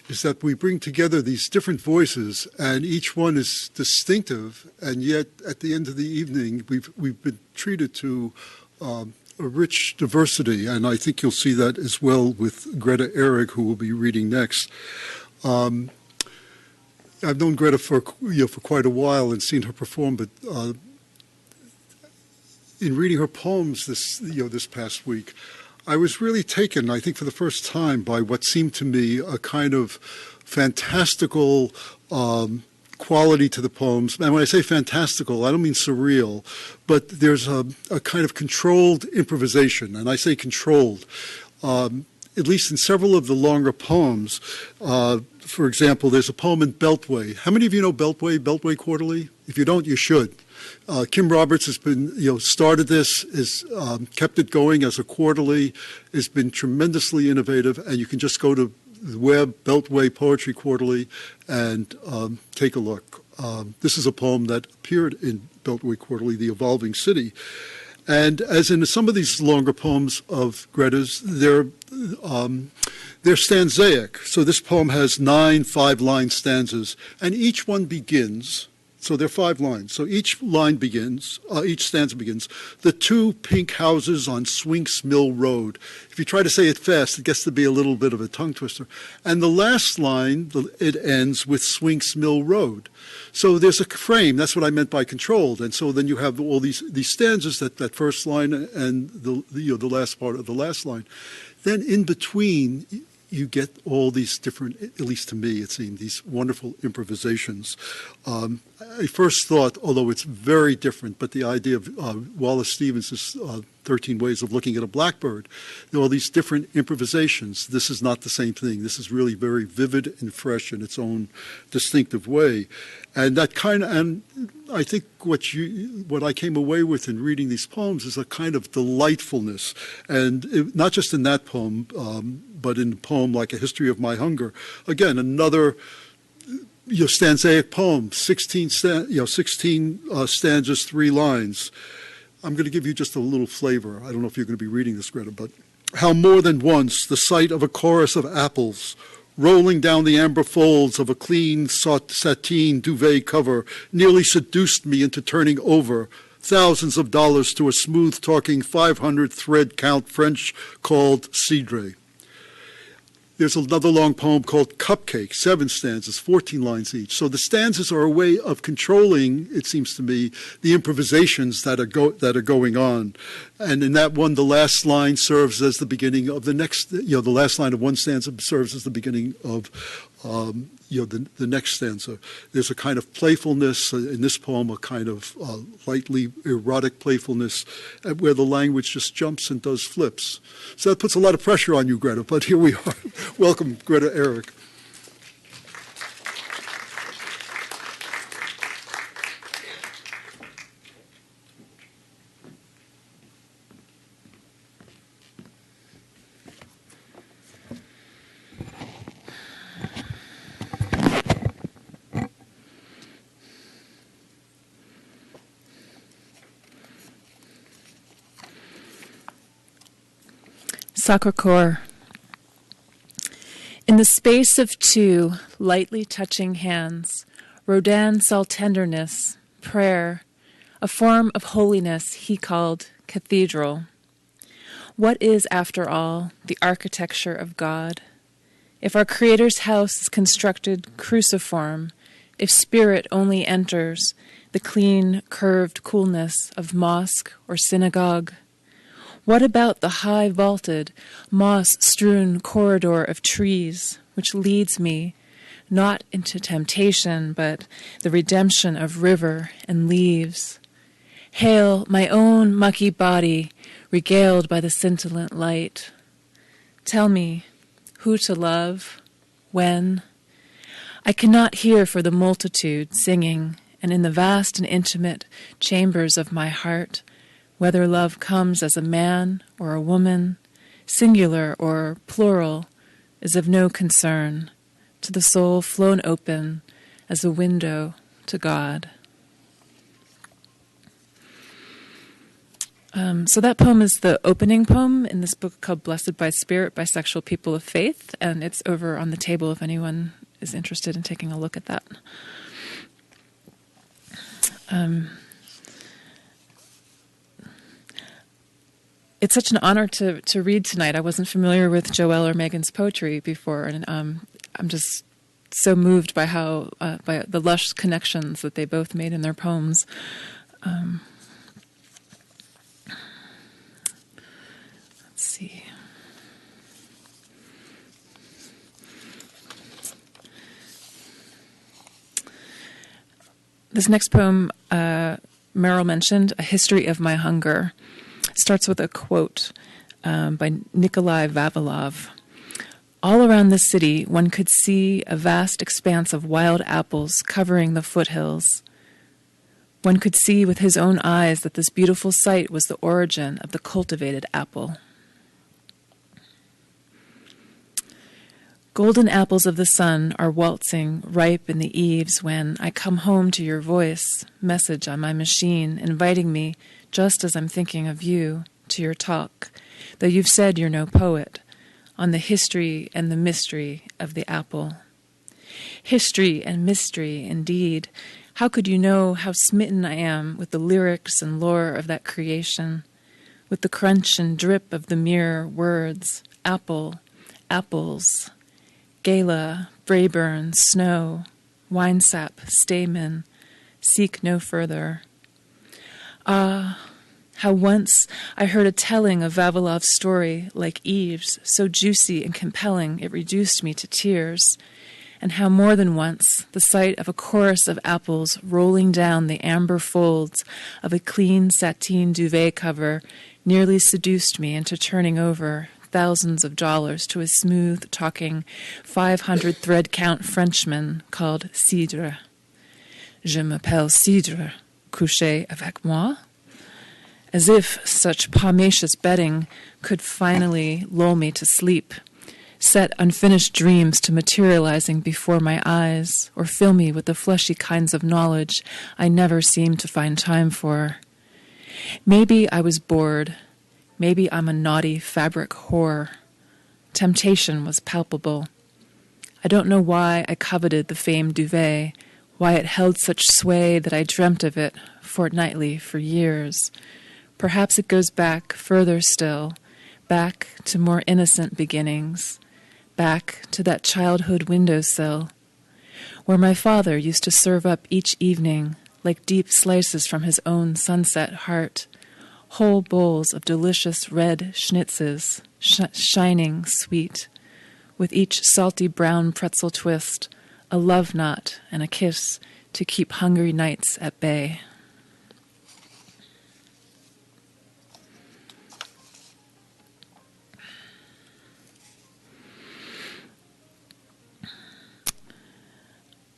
Speaker 1: is that we bring together these different voices, and each one is distinctive, and yet at the end of the evening, we've been treated to a rich diversity, and I think you'll see that as well with Greta Ehrig, who will be reading next. I've known Greta for quite a while and seen her perform, but in reading her poems this past week, I was really taken, I think for the first time, by what seemed to me a kind of fantastical quality to the poems. And when I say fantastical, I don't mean surreal, but there's a kind of controlled improvisation, and I say controlled. At least in several of the longer poems, for example, there's a poem in Beltway. How many of you know Beltway Quarterly? If you don't, you should. Kim Roberts has been, started this, has kept it going as a quarterly, has been tremendously innovative, and you can just go to the web, Beltway Poetry Quarterly, and take a look. This is a poem that appeared in Beltway Quarterly, The Evolving City. And as in some of these longer poems of Greta's, they're stanzaic. So this poem has 9 5-line stanzas, and each one begins. So there are 5 lines. So each line begins, each stanza begins, the 2 pink houses on Swinks Mill Road. If you try to say it fast, it gets to be a little bit of a tongue twister. And the last line, it ends with Swinks Mill Road. So there's a frame. That's what I meant by controlled. And so then you have all these stanzas, that first line and the last part of the last line. Then in between, you get all these different, at least to me it seemed, these wonderful improvisations. I first thought, although it's very different, but the idea of Wallace Stevens' 13 Ways of Looking at a Blackbird, there are all these different improvisations. This is not the same thing. This is really very vivid and fresh in its own distinctive way. And that and I think what I came away with in reading these poems is a kind of delightfulness, and not just in that poem, but in a poem like A History of My Hunger. Again, another stanzaic poem, 16 stanzas, 3 lines. I'm going to give you just a little flavor. I don't know if you're going to be reading this, Greta, but how more than once the sight of a chorus of apples rolling down the amber folds of a clean sateen duvet cover nearly seduced me into turning over thousands of dollars to a smooth-talking 500 thread count French called Cidre. There's another long poem called Cupcake, 7 stanzas, 14 lines each. So the stanzas are a way of controlling, it seems to me, the improvisations that are going on. And in that one, the last line serves as the beginning of the next, the last line of one stanza serves as the beginning of the next stanza. There's a kind of playfulness in this poem, a kind of lightly erotic playfulness where the language just jumps and does flips. So that puts a lot of pressure on you, Greta, but here we are. Welcome, Greta Ehrig.
Speaker 4: Sacre-Cœur. In the space of two lightly touching hands, Rodin saw tenderness, prayer, a form of holiness he called cathedral. What is, after all, the architecture of God? If our Creator's house is constructed cruciform, if spirit only enters the clean, curved coolness of mosque or synagogue, what about the high-vaulted, moss-strewn corridor of trees which leads me not into temptation, but the redemption of river and leaves? Hail, my own mucky body, regaled by the scintillant light. Tell me who to love, when. I cannot hear for the multitude singing, and in the vast and intimate chambers of my heart, whether love comes as a man or a woman, singular or plural, is of no concern, to the soul flown open as a window to God. So that poem is the opening poem in this book called Blessed by Spirit, Bisexual People of Faith, and it's over on the table if anyone is interested in taking a look at that. It's such an honor to read tonight. I wasn't familiar with Joelle or Megan's poetry before, and I'm just so moved by how by the lush connections that they both made in their poems. Let's see. This next poem, Meryl mentioned, A History of My Hunger, starts with a quote by Nikolai Vavilov. All around the city, one could see a vast expanse of wild apples covering the foothills. One could see with his own eyes that this beautiful sight was the origin of the cultivated apple. Golden apples of the sun are waltzing ripe in the eaves when I come home to your voice, message on my machine, inviting me, just as I'm thinking of you, to your talk, though you've said you're no poet, on the history and the mystery of the apple. History and mystery, indeed. How could you know how smitten I am with the lyrics and lore of that creation, with the crunch and drip of the mere words, apple, apples, gala, Braeburn, snow, winesap, stamen, seek no further. Ah, how once I heard a telling of Vavilov's story like Eve's, so juicy and compelling it reduced me to tears, and how more than once the sight of a chorus of apples rolling down the amber folds of a clean sateen duvet cover nearly seduced me into turning over thousands of dollars to a smooth-talking 500 thread-count Frenchman called Cidre. Je m'appelle Cidre, couchez avec moi? As if such pomacious betting could finally lull me to sleep, set unfinished dreams to materializing before my eyes, or fill me with the fleshy kinds of knowledge I never seemed to find time for. Maybe I was bored. Maybe I'm a naughty fabric whore. Temptation was palpable. I don't know why I coveted the famed duvet, why it held such sway that I dreamt of it fortnightly for years. Perhaps it goes back further still, back to more innocent beginnings, back to that childhood windowsill, where my father used to serve up each evening, like deep slices from his own sunset heart, whole bowls of delicious red schnitzes, shining sweet, with each salty brown pretzel twist, a love knot and a kiss to keep hungry nights at bay.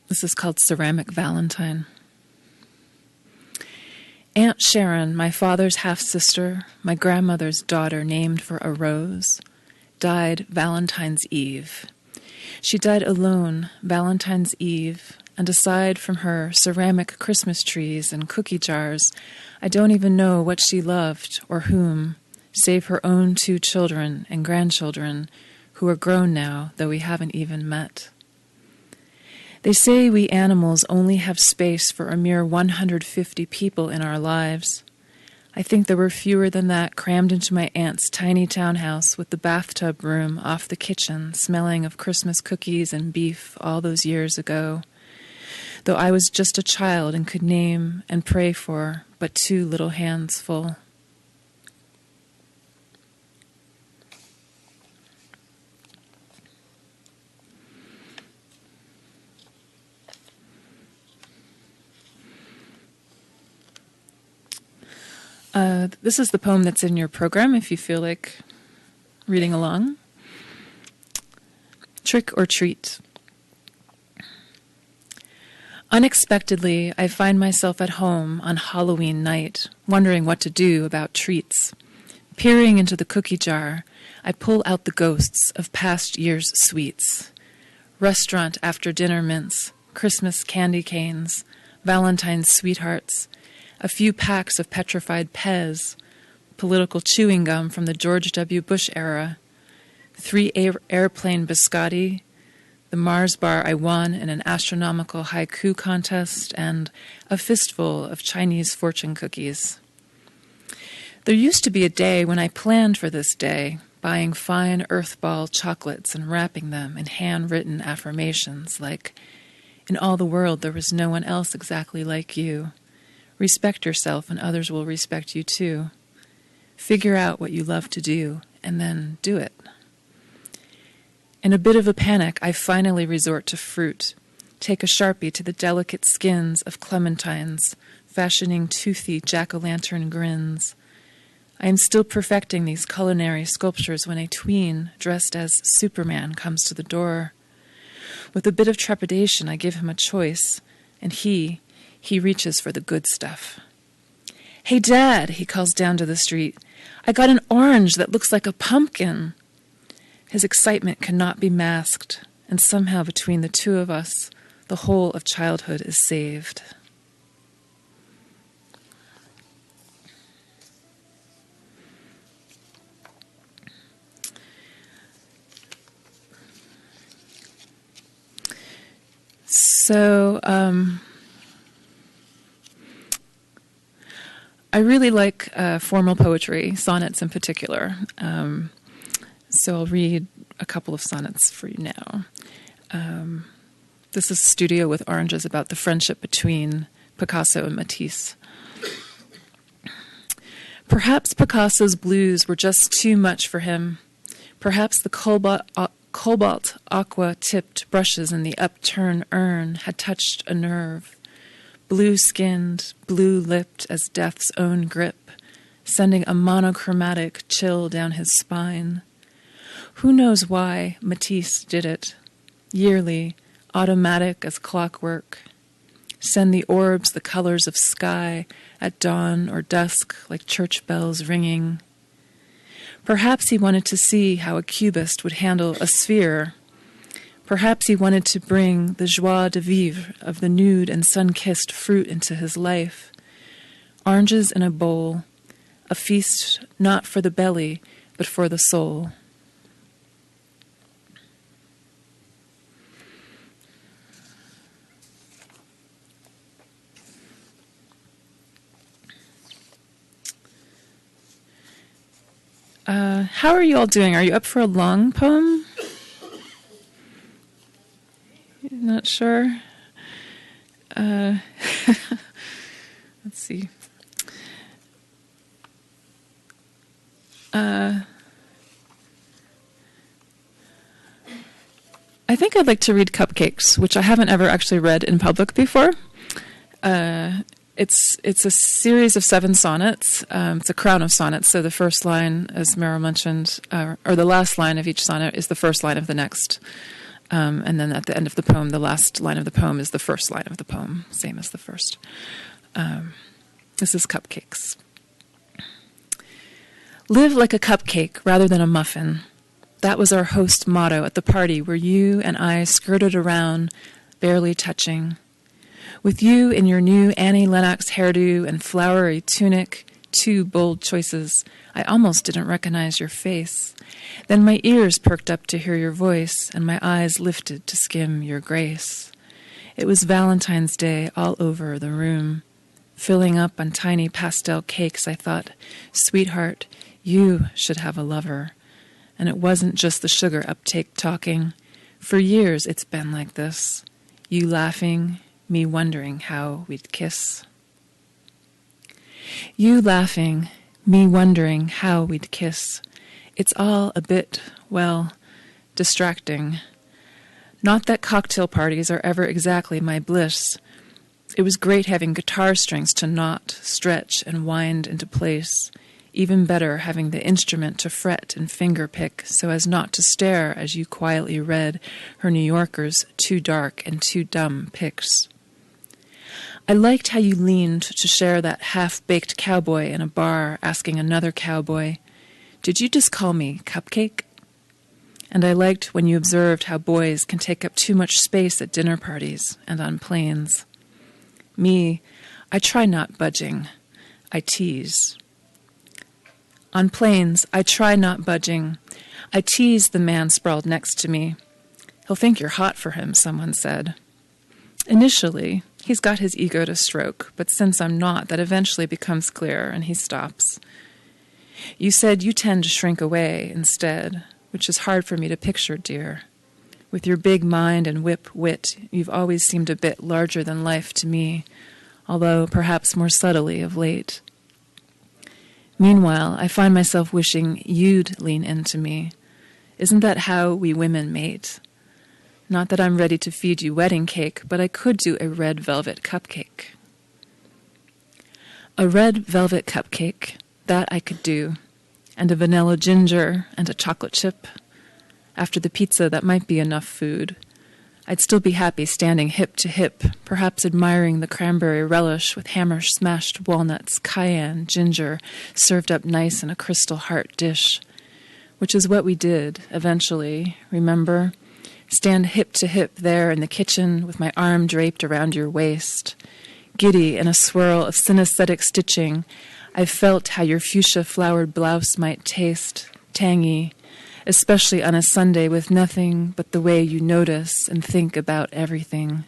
Speaker 4: This is called Ceramic Valentine. Aunt Sharon, my father's half-sister, my grandmother's daughter named for a rose, died Valentine's Eve. She died alone Valentine's Eve, and aside from her ceramic Christmas trees and cookie jars, I don't even know what she loved or whom, save her own 2 children and grandchildren, who are grown now, though we haven't even met. They say we animals only have space for a mere 150 people in our lives. I think there were fewer than that crammed into my aunt's tiny townhouse with the bathtub room off the kitchen, smelling of Christmas cookies and beef all those years ago, though I was just a child and could name and pray for but 2 little hands full. This is the poem that's in your program if you feel like reading along. Trick or treat. Unexpectedly, I find myself at home on Halloween night, wondering what to do about treats. Peering into the cookie jar, I pull out the ghosts of past year's sweets. Restaurant after dinner mints, Christmas candy canes, Valentine's sweethearts, a few packs of petrified Pez, political chewing gum from the George W. Bush era, 3 airplane biscotti, the Mars bar I won in an astronomical haiku contest, and a fistful of Chinese fortune cookies. There used to be a day when I planned for this day, buying fine earthball chocolates and wrapping them in handwritten affirmations like, "In all the world there was no one else exactly like you. Respect yourself and others will respect you too. Figure out what you love to do and then do it." In a bit of a panic, I finally resort to fruit, take a Sharpie to the delicate skins of clementines, fashioning toothy jack-o'-lantern grins. I am still perfecting these culinary sculptures when a tween dressed as Superman comes to the door. With a bit of trepidation, I give him a choice, and he reaches for the good stuff. "Hey, Dad," he calls down to the street, "I got an orange that looks like a pumpkin." His excitement cannot be masked, and somehow between the 2 of us, the whole of childhood is saved. So, I really like formal poetry, sonnets in particular. So I'll read a couple of sonnets for you now. This is Studio with Oranges, about the friendship between Picasso and Matisse. Perhaps Picasso's blues were just too much for him. Perhaps the cobalt aqua-tipped brushes in the upturned urn had touched a nerve. Blue-skinned, blue-lipped as death's own grip, sending a monochromatic chill down his spine. Who knows why Matisse did it? Yearly, automatic as clockwork. Send the orbs the colors of sky at dawn or dusk like church bells ringing. Perhaps he wanted to see how a cubist would handle a sphere. Perhaps he wanted to bring the joie de vivre of the nude and sun-kissed fruit into his life. Oranges in a bowl, a feast not for the belly, but for the soul. How are you all doing? Are you up for a long poem? Not sure. Let's see. I think I'd like to read Cupcakes, which I haven't ever actually read in public before. It's a series of 7 sonnets. It's a crown of sonnets. So the first line, as Meryl mentioned, or the last line of each sonnet is the first line of the next. And then at the end of the poem, the last line of the poem is the first line of the poem, same as the first. This is Cupcakes. Live like a cupcake rather than a muffin. That was our host motto at the party where you and I skirted around, barely touching. With you in your new Annie Lennox hairdo and flowery tunic, 2 bold choices. I almost didn't recognize your face. Then my ears perked up to hear your voice, and my eyes lifted to skim your grace. It was Valentine's Day all over the room. Filling up on tiny pastel cakes, I thought, sweetheart, you should have a lover. And it wasn't just the sugar uptake talking. For years it's been like this. You laughing, me wondering how we'd kiss. You laughing, me wondering how we'd kiss. It's all a bit, well, distracting. Not that cocktail parties are ever exactly my bliss. It was great having guitar strings to knot, stretch, and wind into place. Even better having the instrument to fret and finger pick so as not to stare as you quietly read her New Yorker's too dark and too dumb pics. I liked how you leaned to share that half-baked cowboy in a bar asking another cowboy, "Did you just call me Cupcake?" And I liked when you observed how boys can take up too much space at dinner parties and on planes. Me, I try not budging. I tease. On planes, I try not budging. I tease the man sprawled next to me. He'll think you're hot for him, someone said. Initially, he's got his ego to stroke, but since I'm not, that eventually becomes clear, and he stops. You said you tend to shrink away instead, which is hard for me to picture, dear. With your big mind and whip wit, you've always seemed a bit larger than life to me, although perhaps more subtly of late. Meanwhile, I find myself wishing you'd lean into me. Isn't that how we women mate? Not that I'm ready to feed you wedding cake, but I could do a red velvet cupcake. A red velvet cupcake, that I could do, and a vanilla ginger and a chocolate chip. After the pizza, that might be enough food. I'd still be happy standing hip to hip, perhaps admiring the cranberry relish with hammer-smashed walnuts, cayenne, ginger, served up nice in a crystal heart dish. Which is what we did, eventually, remember? Stand hip to hip there in the kitchen with my arm draped around your waist. Giddy in a swirl of synesthetic stitching, I felt how your fuchsia-flowered blouse might taste, tangy, especially on a Sunday with nothing but the way you notice and think about everything.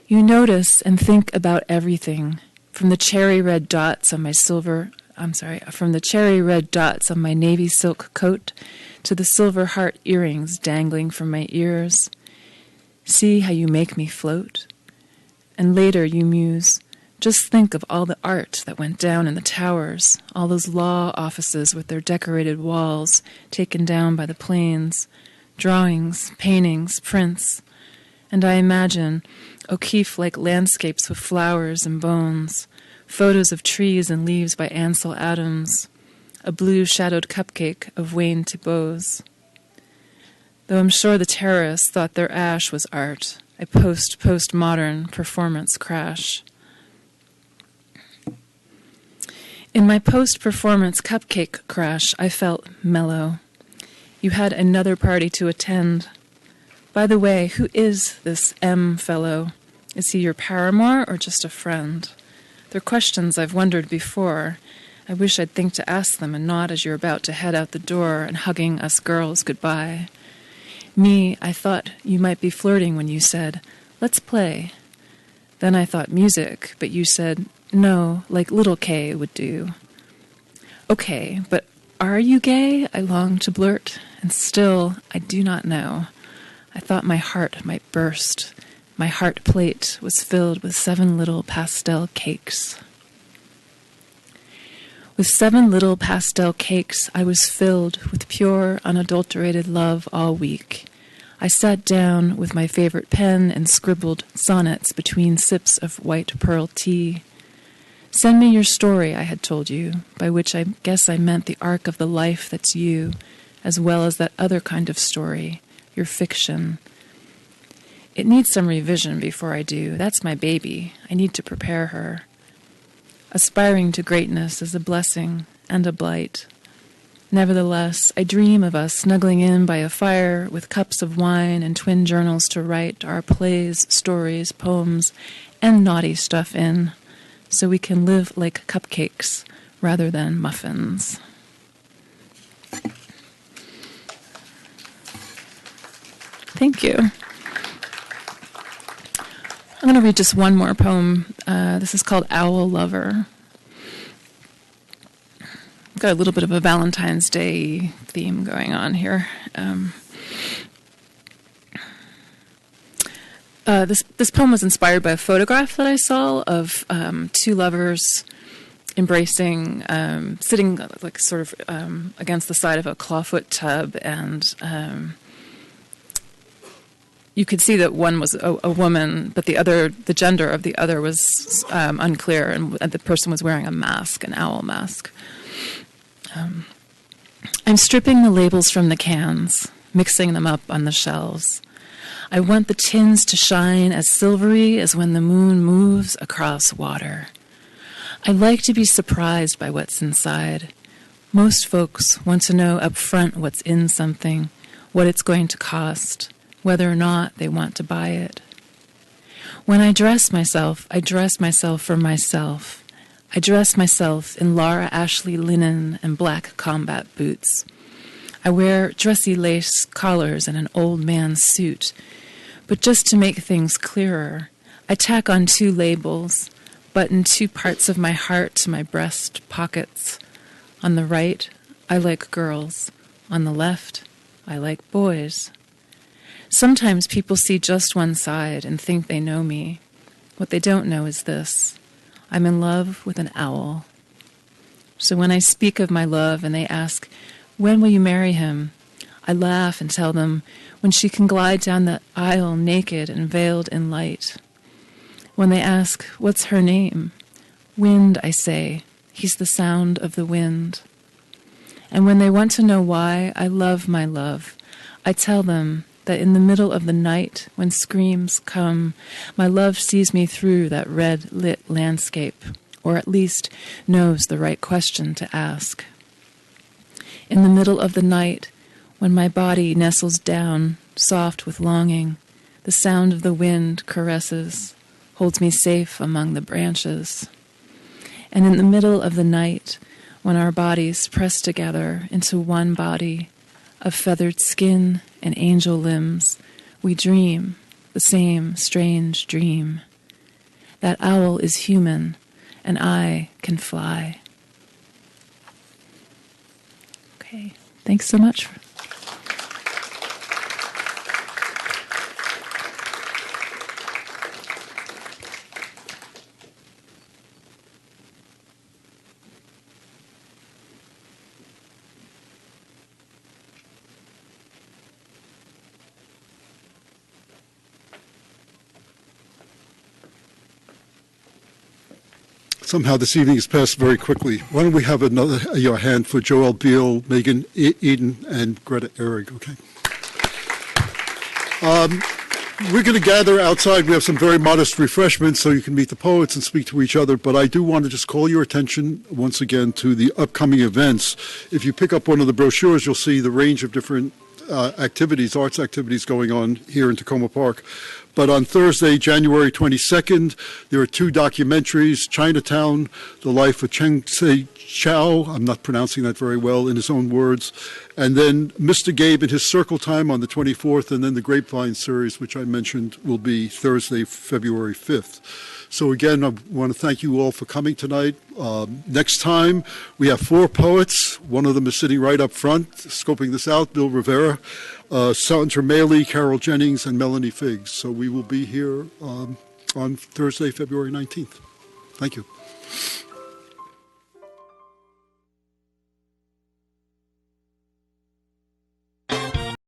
Speaker 4: You notice and think about everything, from the cherry red dots on my navy silk coat to the silver heart earrings dangling from my ears. See how you make me float? And later you muse, just think of all the art that went down in the towers, all those law offices with their decorated walls taken down by the planes, drawings, paintings, prints. And I imagine O'Keeffe-like landscapes with flowers and bones, photos of trees and leaves by Ansel Adams, a blue-shadowed cupcake of Wayne Thiebaud's. Though I'm sure the terrorists thought their ash was art, a postmodern performance crash. In my post-performance cupcake crash, I felt mellow. You had another party to attend. By the way, who is this M fellow? Is he your paramour or just a friend? They're questions I've wondered before. I wish I'd think to ask them and not as you're about to head out the door and hugging us girls goodbye. Me, I thought you might be flirting when you said, "Let's play." Then I thought music, but you said, "No, like little K would do." Okay, but are you gay? I longed to blurt, and still I do not know. I thought my heart might burst. My heart plate was filled with 7 little pastel cakes. With 7 little pastel cakes, I was filled with pure, unadulterated love all week. I sat down with my favorite pen and scribbled sonnets between sips of white pearl tea. Send me your story, I had told you, by which I guess I meant the arc of the life that's you, as well as that other kind of story, your fiction. It needs some revision before I do. That's my baby. I need to prepare her. Aspiring to greatness is a blessing and a blight. Nevertheless, I dream of us snuggling in by a fire with cups of wine and twin journals to write our plays, stories, poems, and naughty stuff in. so we can live like cupcakes rather than muffins. Thank you. I'm going to read just one more poem. This is called Owl Lover. Got a little bit of a Valentine's Day theme going on here. This poem was inspired by a photograph that I saw of two lovers embracing, sitting like sort of against the side of a clawfoot tub, and you could see that one was a woman, but the gender of the other was unclear, and the person was wearing a mask, an owl mask. I'm stripping the labels from the cans, mixing them up on the shelves. I want the tins to shine as silvery as when the moon moves across water. I like to be surprised by what's inside. Most folks want to know up front what's in something, what it's going to cost, whether or not they want to buy it. When I dress myself for myself. I dress myself in Laura Ashley linen and black combat boots. I wear dressy lace collars and an old man's suit. But just to make things clearer, I tack on 2 labels, button 2 parts of my heart to my breast pockets. On the right, I like girls. On the left, I like boys. Sometimes people see just one side and think they know me. What they don't know is this. I'm in love with an owl. So when I speak of my love and they ask, when will you marry him? I laugh and tell them, when she can glide down the aisle naked and veiled in light. When they ask, what's her name? Wind, I say. He's the sound of the wind. And when they want to know why I love my love, I tell them that in the middle of the night, when screams come, my love sees me through that red-lit landscape, or at least knows the right question to ask. In the middle of the night, when my body nestles down, soft with longing, the sound of the wind caresses, holds me safe among the branches. And in the middle of the night, when our bodies press together into one body, of feathered skin and angel limbs, we dream the same strange dream. That owl is human, and I can fly. Okay, thanks so much.
Speaker 1: Somehow this evening has passed very quickly. Why don't we have a hand for Joelle, Bielle, Megan, Eden, and Greta Ehrig, okay? We're going to gather outside. We have some very modest refreshments so you can meet the poets and speak to each other, but I do want to just call your attention once again to the upcoming events. If you pick up one of the brochures, you'll see the range of different arts activities going on here in Takoma Park. But on Thursday, January 22nd, there are 2 documentaries, Chinatown, The Life of Cheng Tse Chow, I'm not pronouncing that very well in his own words, and then Mr. Gabe and his Circle Time on the 24th, and then the Grapevine series, which I mentioned will be Thursday, February 5th. So again, I want to thank you all for coming tonight. Next time, we have 4 poets. One of them is sitting right up front, scoping this out, Bill Rivera, Sandra Maley, Carol Jennings, and Melanie Figgs. So we will be here on Thursday, February 19th. Thank you.